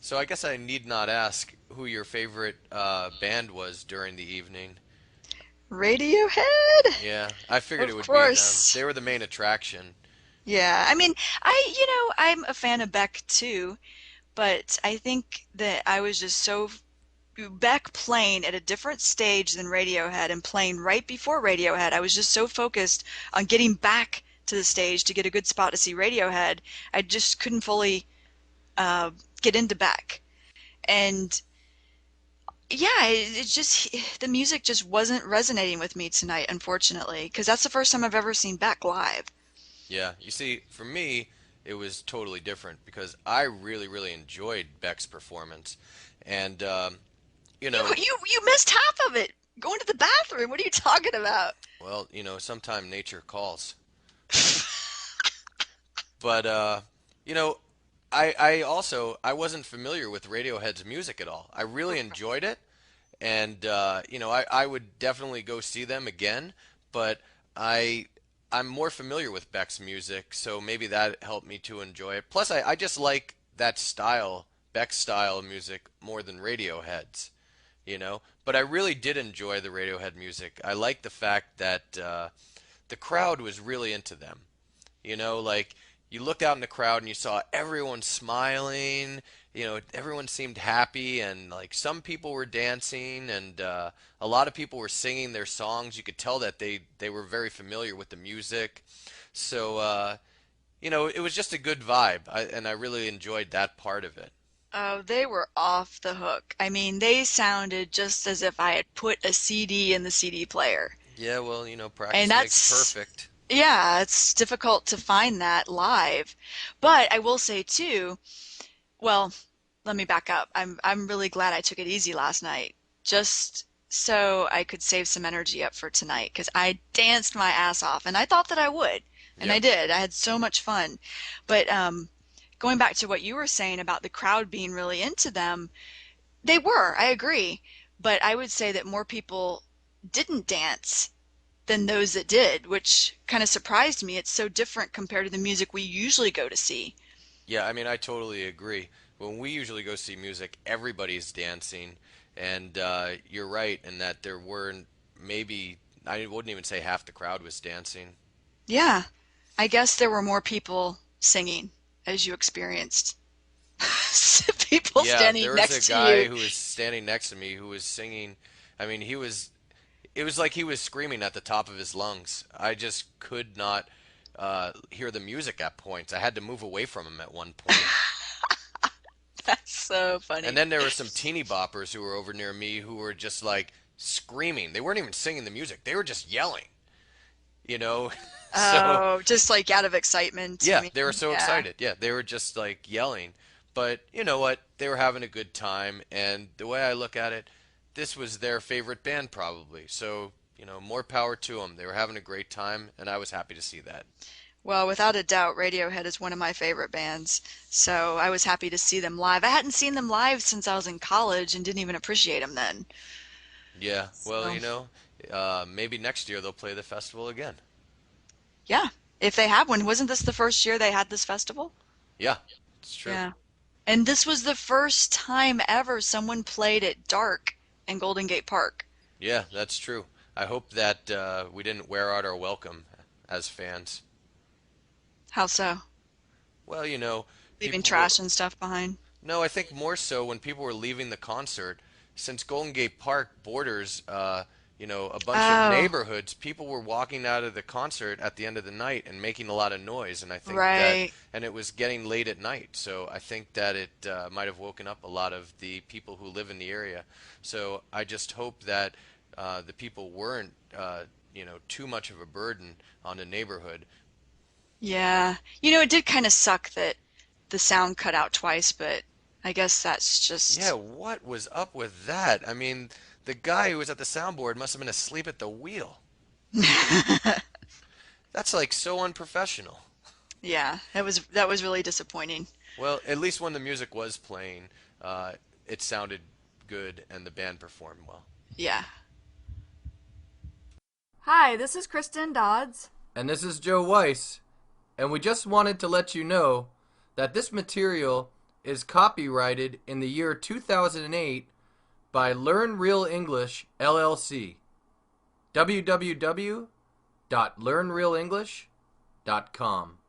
So I guess I need not ask who your favorite band was during the evening. Radiohead? Yeah, I figured it Of would be them. course. They were the main attraction. Yeah, I mean, I'm a fan of Beck too, but I think that I was just so Beck playing at a different stage than Radiohead and playing right before Radiohead. I was just so focused on getting back to the stage to get a good spot to see Radiohead. I just couldn't fully uh, get into Beck. And yeah, it just the music just wasn't resonating with me tonight, unfortunately, because that's the first time I've ever seen Beck live. Yeah, you see, for me, it was totally different because I really, really enjoyed Beck's performance. And, you You know, you missed half of it. Going to the bathroom. What are you talking about? well, sometime nature calls. But, you know, I wasn't familiar with Radiohead's music at all. I really enjoyed it. And I would definitely go see them again, but I I'm more familiar with Beck's music, so maybe that helped me to enjoy it. Plus, I just like that style, Beck's style of music more than Radiohead's, But I really did enjoy the Radiohead music. I like the fact that the crowd was really into them. Like you looked out in the crowd and you saw everyone smiling. Everyone seemed happy, and like some people were dancing, and a lot of people were singing their songs. You could tell that they were very familiar with the music. So, it was just a good vibe, and I really enjoyed that part of it. Oh, they were off the hook. I mean, they sounded just as if I had put a CD in the CD player. Yeah, well, And practice makes that's, perfect. yeah, it's difficult to find that live. But I will say too, well, let me back up. I'm really glad I took it easy last night, just so I could save some energy up for tonight, because I danced my ass off, and I thought that I would, and I Yep. did. I had so much fun. But going back to what you were saying about the crowd being really into them, they were, I agree. But I would say that more people didn't dance than those that did, which kind of surprised me. It's so different compared to the music we usually go to see. Yeah, I mean, I totally agree. When we usually go see music, everybody's dancing, and you're right in that there weren't maybe I wouldn't even say half the crowd was dancing. Yeah, I guess there were more people singing as you experienced. People Yeah, standing there was a next to guy you. who was standing next to me who was singing. I mean, it was like he was screaming at the top of his lungs. I just could not hear the music at points. I had to move away from him at one point. That's so And funny. then there were some teeny boppers who were over near me who were just like screaming. They weren't even singing the music. They were just yelling, you know? So, Oh, just like out of excitement, you yeah, mean? they were so Yeah. excited. Yeah, they were just like yelling. But you know what? They were having a good time, and the way I look at it, this was their favorite band probably. So, more power to them. They were having a great time, and I was happy to see that. Well, without a doubt, Radiohead is one of my favorite bands. So I was happy to see them live. I hadn't seen them live since I was in college and didn't even appreciate them then. Yeah, well, So, maybe next year they'll play the festival again. yeah, if they have one, wasn't this the first year they had this festival? Yeah, it's true. Yeah. And this was the first time ever someone played at dark in Golden Gate Park. Yeah, that's true. I hope that we didn't wear out our welcome as fans. How so? Well, Leaving people were. trash and stuff behind. No, I think more so when people were leaving the concert, since Golden Gate Park borders, a bunch of Oh, neighborhoods. People were walking out of the concert at the end of the night and making a lot of noise, and I think that, right. and it was getting late at night, so I think that it might have woken up a lot of the people who live in the area. So I just hope that the people weren't, too much of a burden on the neighborhood. Yeah. It did kind of suck that the sound cut out twice, but I guess that's Yeah, just. what was up with that? I mean, the guy who was at the soundboard must have been asleep at the wheel. That's like so unprofessional. Yeah, that was really disappointing. Well, at least when the music was playing, it sounded good and the band performed well. Yeah. Hi, this is Kristen Dodds. And this is Joe Weiss, and we just wanted to let you know that this material is copyrighted in the year 2008 by Learn Real English LLC. www.learnrealenglish.com